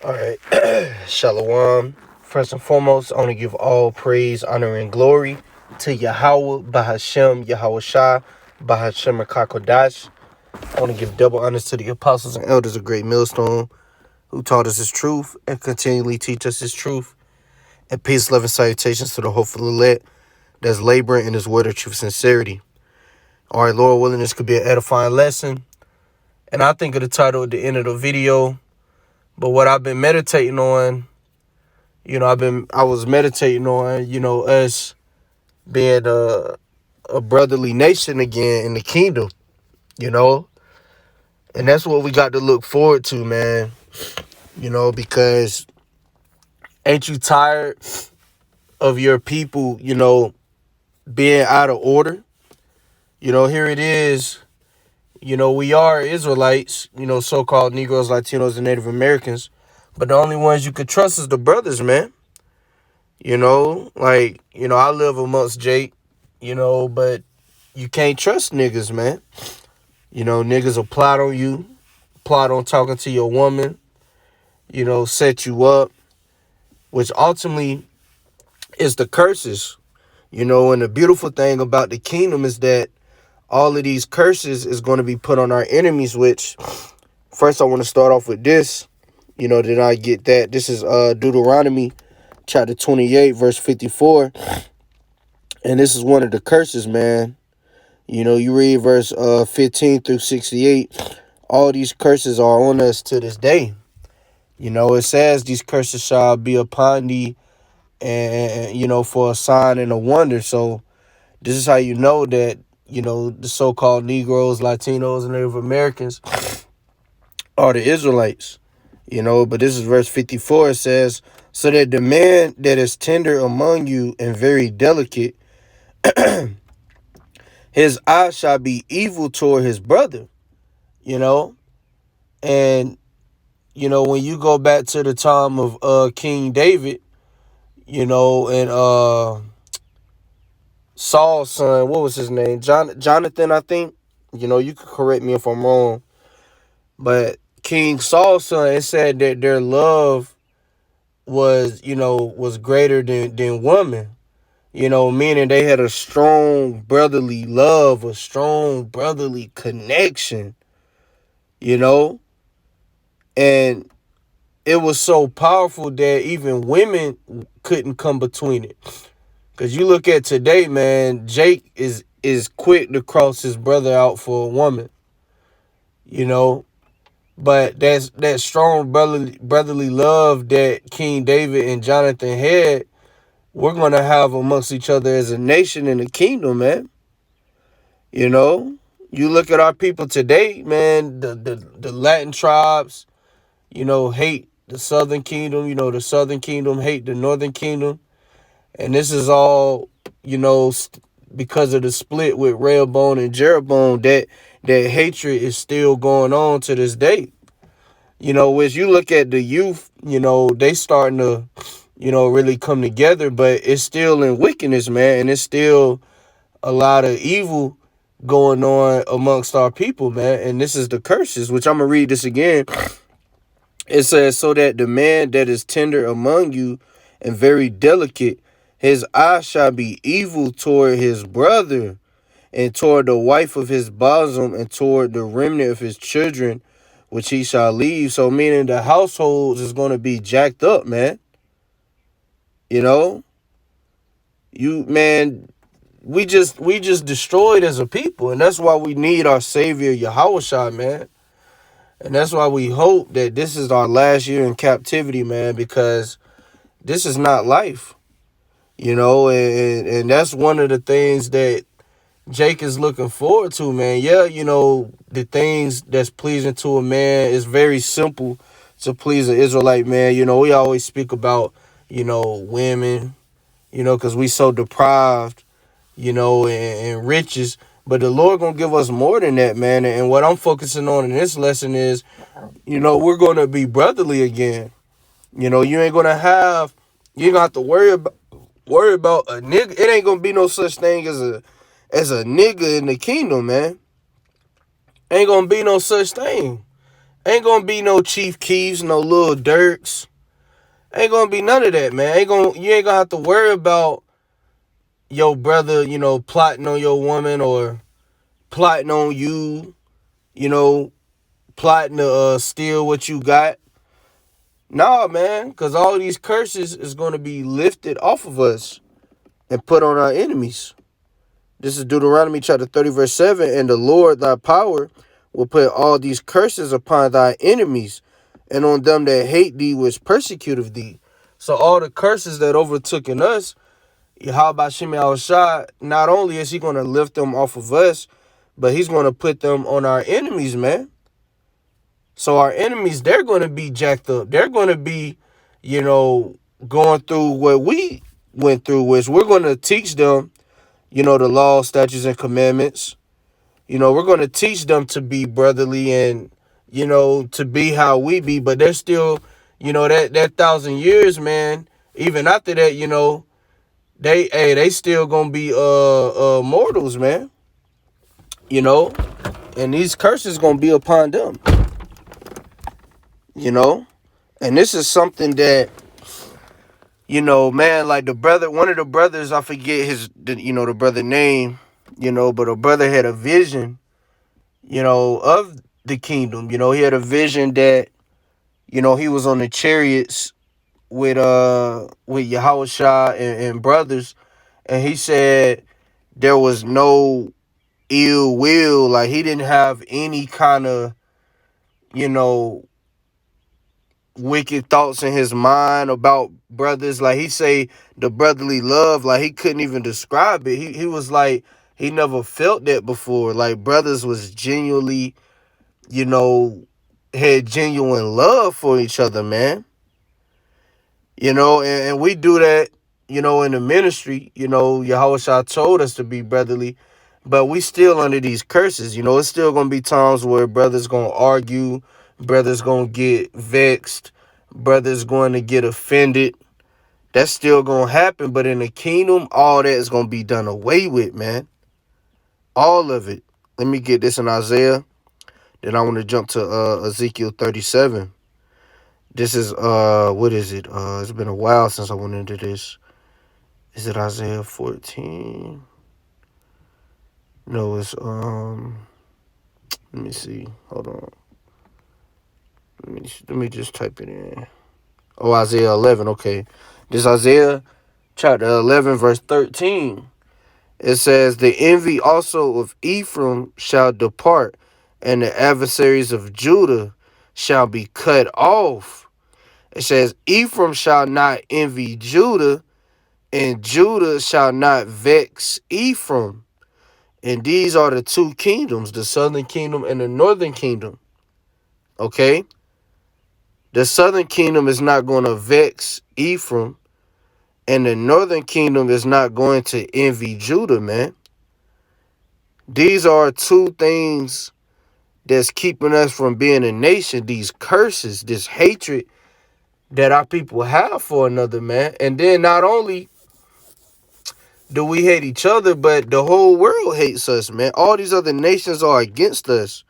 All right. Shalom. First and foremost, I want to give all praise, honor, and glory to Yahweh, Bahashem, Yahweh Shah, Bahashem, Kakodash. I want to give double honors to the apostles and elders of Great Millstone who taught us his truth and continually teach us his truth. And peace, love, and salutations to the hopeful elect that's laboring in his word of truth sincerity. All right, Lord willing, this could be an edifying lesson. And I think of the title at the end of the video. But what I've been meditating on, I was meditating on, us being a brotherly nation again in the kingdom, you know? And that's what we got to look forward to, man. Because ain't you tired of your people, being out of order? Here it is. We are Israelites, so-called Negroes, Latinos, and Native Americans. But the only ones you could trust is the brothers, man. I live amongst Jake, but you can't trust niggas, man. Niggas will plot on you, plot on talking to your woman, set you up, which ultimately is the curses. And the beautiful thing about the kingdom is that all of these curses is going to be put on our enemies, which first I want to start off with this, then I get that. This is Deuteronomy chapter 28, verse 54. And this is one of the curses, man. You read verse 15 through 68. All these curses are on us to this day. It says these curses shall be upon thee and for a sign and a wonder. So this is how you know that, the so-called Negroes, Latinos, and Native Americans are the Israelites. But this is verse 54. It says, so that the man that is tender among you and very delicate, his eye shall be evil toward his brother, and, when you go back to the time of King David, and Saul's son, what was his name? Jonathan, I think. You could correct me if I'm wrong. But King Saul's son, it said that their love was greater than woman. Meaning they had a strong brotherly love, a strong brotherly connection, and it was so powerful that even women couldn't come between it. Because you look at today, man, Jake is quick to cross his brother out for a woman, but that's that strong brotherly love that King David and Jonathan had, we're going to have amongst each other as a nation in the kingdom, man. You look at our people today, man, the Latin tribes, hate the Southern Kingdom. The Southern Kingdom hate the Northern Kingdom. And this is all, because of the split with Rehoboam and Jeroboam, that hatred is still going on to this day. As you look at the youth, they starting to, really come together, but it's still in wickedness, man. And it's still a lot of evil going on amongst our people, man. And this is the curses, which I'm going to read this again. It says, so that the man that is tender among you and very delicate, his eye shall be evil toward his brother and toward the wife of his bosom and toward the remnant of his children, which he shall leave. So meaning the households is going to be jacked up, man. We just destroyed as a people. And that's why we need our Savior, Yahushua, man. And that's why we hope that this is our last year in captivity, man, because this is not life, and that's one of the things that Jake is looking forward to, man. Yeah, the things that's pleasing to a man is very simple to please an Israelite, man. We always speak about, women, because we so deprived, and riches. But the Lord gonna give us more than that, man. And what I'm focusing on in this lesson is, we're gonna be brotherly again. You ain't gonna have to worry about a nigga. It ain't gonna be no such thing as a nigga in the kingdom, man. Ain't gonna be no such thing. Ain't gonna be no Chief Keefs, no Lil Durks. Ain't gonna be none of that, man. You ain't gonna have to worry about your brother, plotting on your woman or plotting on you, you know, plotting to steal what you got. Nah, man, because all these curses is gonna be lifted off of us and put on our enemies. This is Deuteronomy chapter 30, verse 7. And the Lord thy power will put all these curses upon thy enemies and on them that hate thee, which persecute thee. So all the curses that overtook in us, Yahweh Shem Yahushua, not only is he going to lift them off of us, but he's going to put them on our enemies, man. So our enemies, they're going to be jacked up. They're going to be, going through what we went through, which we're going to teach them, the law, statutes, and commandments. We're going to teach them to be brotherly and, to be how we be, but they're still, that 1,000 years, man. Even after that, they still gonna be mortals, man. And these curses gonna be upon them. And this is something that, man, like one of the brothers, I forget the brother name, but a brother had a vision, of the kingdom. He had a vision that, he was on the chariots with Yahushua and brothers, and he said there was no ill will, like he didn't have any kind of, wicked thoughts in his mind about brothers. Like he say the brotherly love, like he couldn't even describe it. He was like, he never felt that before. Like brothers was genuinely, had genuine love for each other, man. And we do that, in the ministry. Yahushua told us to be brotherly, but we still under these curses. It's still going to be times where brothers going to argue, brothers going to get vexed, brothers going to get offended. That's still going to happen, but in the kingdom, all that is going to be done away with, man. All of it. Let me get this in Isaiah. Then I want to jump to Ezekiel 37. This is, what is it? It's been a while since I went into this. Is it Isaiah 14? No, it's, let me see. Hold on. Let me just type it in. Oh, Isaiah 11. Okay. This Isaiah chapter 11, verse 13. It says, the envy also of Ephraim shall depart, and the adversaries of Judah shall be cut off. It says, Ephraim shall not envy Judah, and Judah shall not vex Ephraim. And these are the two kingdoms, the southern kingdom and the northern kingdom. Okay? The southern kingdom is not going to vex Ephraim, and the northern kingdom is not going to envy Judah, man. These are two things that's keeping us from being a nation, these curses, this hatred that our people have for another, man. And then not only do we hate each other, but the whole world hates us, man. All these other nations are against us.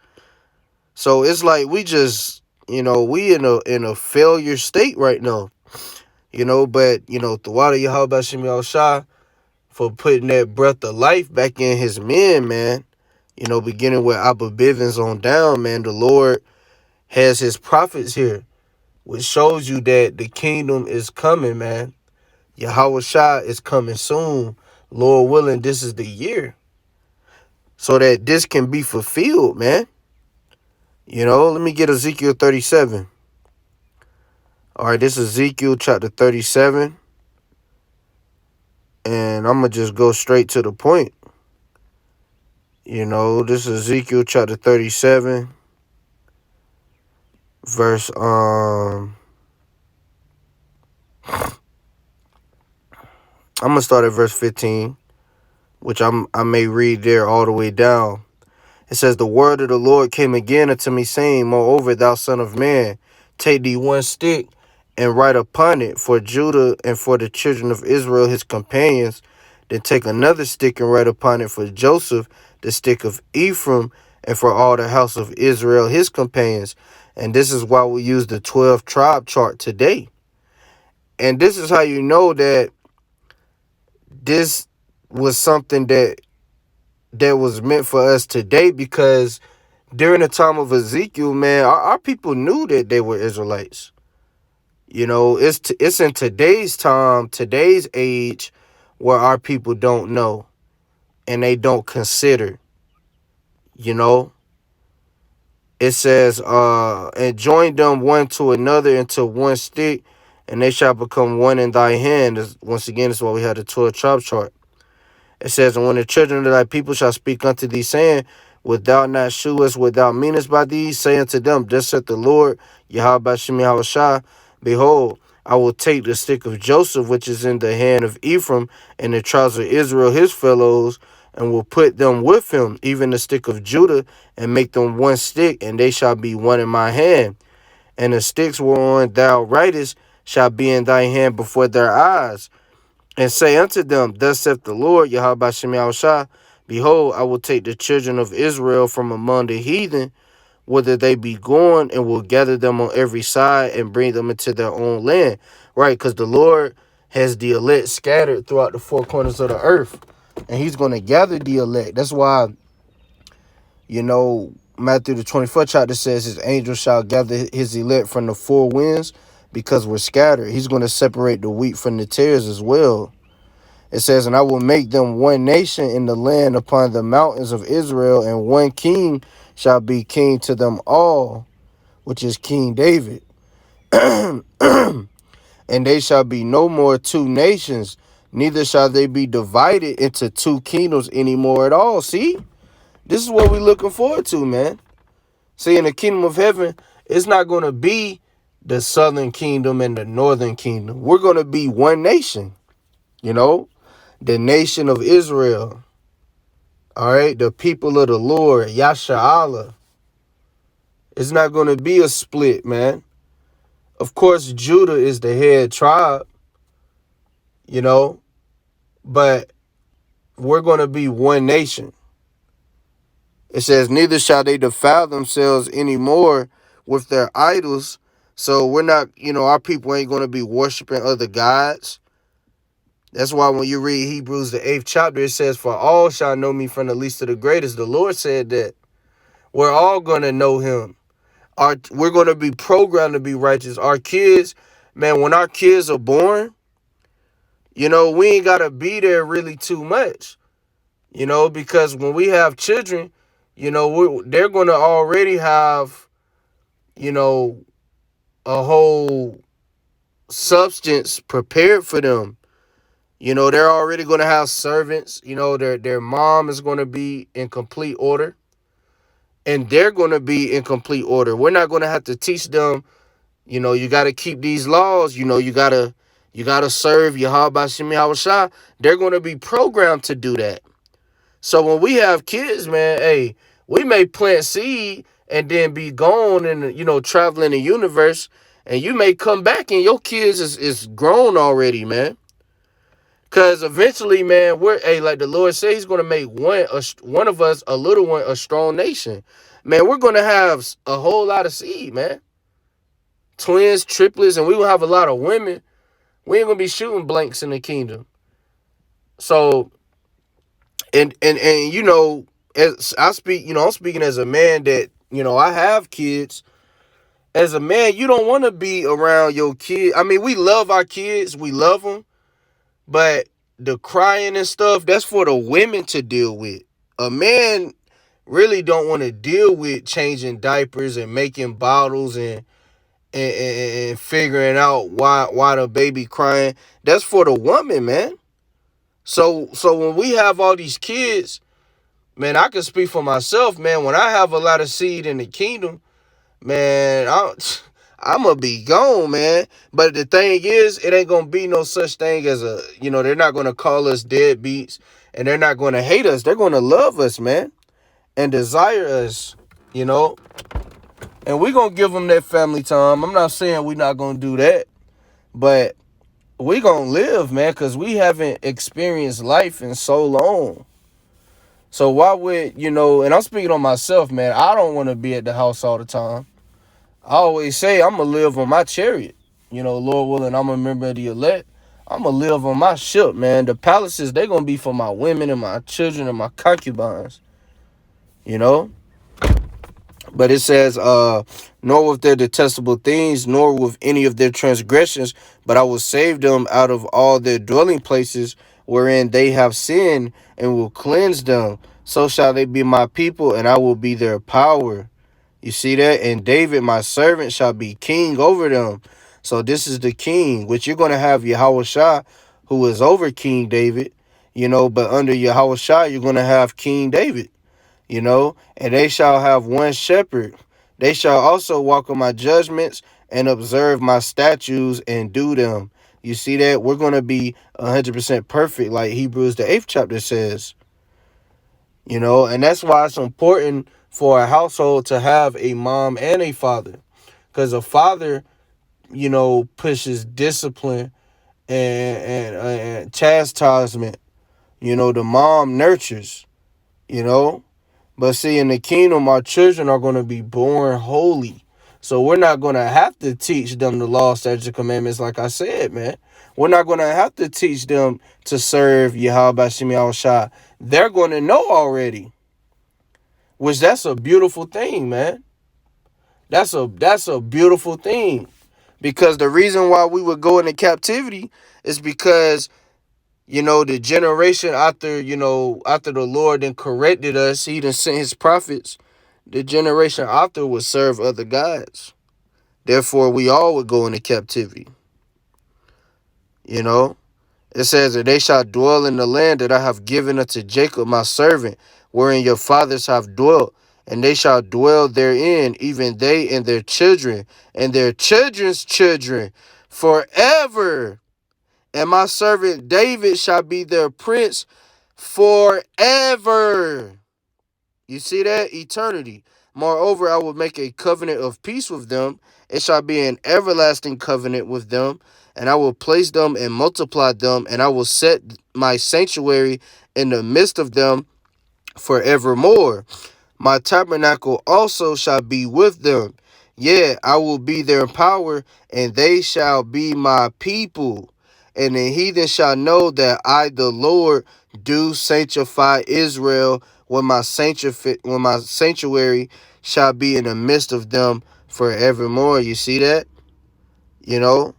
So it's like we just, we in a failure state right now. But Thawada Yahweh Shem Yahushua for putting that breath of life back in his men, man. Beginning with Abba Bivens on down, man. The Lord has his prophets here, which shows you that the kingdom is coming, man. Yahweh Shah is coming soon. Lord willing, this is the year. So that this can be fulfilled, man. Let me get Ezekiel 37. All right, this is Ezekiel chapter 37. And I'm going to just go straight to the point. This is Ezekiel chapter 37. Verse, I'm going to start at verse 15, which I may read there all the way down. It says, the word of the Lord came again unto me, saying, moreover, thou son of man, take thee one stick and write upon it for Judah and for the children of Israel, his companions. Then take another stick and write upon it for Joseph, the stick of Ephraim, and for all the house of Israel, his companions. And this is why we use the 12 tribe chart today. And this is how you know that this was something that was meant for us today, because during the time of Ezekiel, man, our people knew that they were Israelites. You know, it's in today's time, today's age, where our people don't know and they don't consider. You know, it says, and join them one to another into one stick, and they shall become one in thy hand. Once again, that's why we had the 12 tribe chart. It says, and when the children of thy people shall speak unto thee, saying, wilt thou not shew us what thou meanest by these? Say unto them, thus saith the Lord, Yahweh Bashim Yahushua, behold, I will take the stick of Joseph, which is in the hand of Ephraim, and the tribes of Israel, his fellows, and will put them with him, even the stick of Judah, and make them one stick, and they shall be one in my hand. And the sticks whereon thou writest shall be in thy hand before their eyes. And say unto them, thus saith the Lord, Yahweh Bashim Yahushua, behold, I will take the children of Israel from among the heathen, whither they be gone, and will gather them on every side and bring them into their own land. Right, because the Lord has the elect scattered throughout the four corners of the earth, and he's going to gather the elect. That's why, you know, Matthew the 24th chapter says his angels shall gather his elect from the four winds, because we're scattered. He's going to separate the wheat from the tares as well. It says, and I will make them one nation in the land upon the mountains of Israel, and one king shall be king to them all, which is King David. And they shall be no more two nations, neither shall they be divided into two kingdoms anymore at all. See, this is what we're looking forward to, man. See, in the kingdom of heaven, it's not going to be the southern kingdom and the northern kingdom. We're going to be one nation, you know, the nation of Israel. All right, the people of the Lord, Yasha Allah. It's not going to be a split, man. Of course, Judah is the head tribe, you know, but we're going to be one nation. It says, neither shall they defile themselves anymore with their idols. So we're not, you know, our people ain't going to be worshiping other gods. That's why when you read Hebrews, the 8th chapter, it says, for all shall know me from the least to the greatest. The Lord said that we're all going to know him. We're going to be programmed to be righteous. Our kids, man, when our kids are born, you know, we ain't got to be there really too much, you know, because when we have children, you know, they're going to already have, you know, a whole substance prepared for them. You know, they're already going to have servants. You know, their mom is going to be in complete order. And they're going to be in complete order. We're not going to have to teach them, you know, you got to keep these laws. You know, you got to serve Yahweh Bashim Yahushua. They're going to be programmed to do that. So when we have kids, man, hey, we may plant seed and then be gone and, you know, traveling the universe. And you may come back and your kids is grown already, man. Because eventually, man, like the Lord said, he's going to make one of us, a little one, a strong nation. Man, we're going to have a whole lot of seed, man. Twins, triplets, and we will have a lot of women. We ain't going to be shooting blanks in the kingdom. So, and you know, as I speak, you know, I'm speaking as a man that, you know, I have kids. As a man, you don't want to be around your kids. I mean, we love our kids. We love them. But the crying and stuff, that's for the women to deal with. A man really don't want to deal with changing diapers and making bottles and figuring out why the baby crying. That's for the woman, man. So when we have all these kids, man, I can speak for myself, man. When I have a lot of seed in the kingdom, man, I'm going to be gone, man. But the thing is, it ain't going to be no such thing as you know, they're not going to call us deadbeats, and they're not going to hate us. They're going to love us, man, and desire us, you know. And we're going to give them that family time. I'm not saying we're not going to do that, but we're going to live, man, because we haven't experienced life in so long. So why would, you know, and I'm speaking on myself, man, I don't want to be at the house all the time. I always say I'm going to live on my chariot. You know, Lord willing, I'm a member of the elect. I'm going to live on my ship, man. The palaces, they're going to be for my women and my children and my concubines. You know? But it says, nor with their detestable things, nor with any of their transgressions, but I will save them out of all their dwelling places wherein they have sinned, and will cleanse them. So shall they be my people, and I will be their power. You see that? And David, my servant, shall be king over them. So this is the king, which you're going to have Yahushua, who is over King David, you know, but under Yahushua, you're going to have King David. You know, and they shall have one shepherd. They shall also walk on my judgments and observe my statutes and do them. You see that? We're going to be 100% perfect, like Hebrews the 8th chapter says. You know, and that's why it's important for a household to have a mom and a father. Because a father, you know, pushes discipline and chastisement. You know, the mom nurtures, you know. But see, in the kingdom, our children are going to be born holy. So we're not going to have to teach them the law, statutes, and commandments, like I said, man. We're not going to have to teach them to serve Yahweh Bashim Yahushua. They're going to know already. Which that's a beautiful thing, man. That's a beautiful thing. Because the reason why we would go into captivity is because, you know, the generation after, you know, after the Lord then corrected us, he done sent his prophets. The generation after would serve other gods. Therefore, we all would go into captivity. You know, it says that they shall dwell in the land that I have given unto Jacob my servant, wherein your fathers have dwelt, and they shall dwell therein, even they and their children, and their children's children, forever. And my servant David shall be their prince forever. You see that? Eternity. Moreover, I will make a covenant of peace with them. It shall be an everlasting covenant with them. And I will place them and multiply them. And I will set my sanctuary in the midst of them forevermore. My tabernacle also shall be with them. Yeah, I will be their power, and they shall be my people. And the heathen shall know that I, the Lord, do sanctify Israel when my sanctuary shall be in the midst of them forevermore. You see that? You know,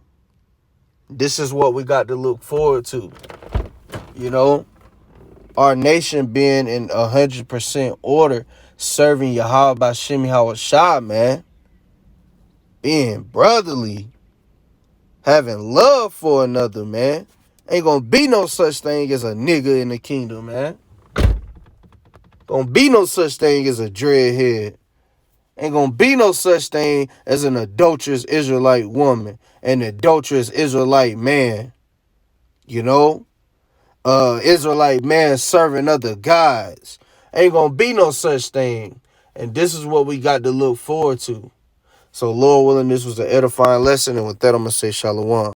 this is what we got to look forward to. You know, our nation being in 100% order, serving Yahweh Bashim Yahushua, man. Being brotherly, having love for another, man. Ain't gonna be no such thing as a nigga in the kingdom, man. Gonna be no such thing as a dreadhead. Ain't gonna be no such thing as an adulterous Israelite woman, an adulterous Israelite man. You know? Israelite man serving other gods. Ain't gonna be no such thing. And this is what we got to look forward to. So, Lord willing, this was an edifying lesson. And with that, I'm going to say shalom.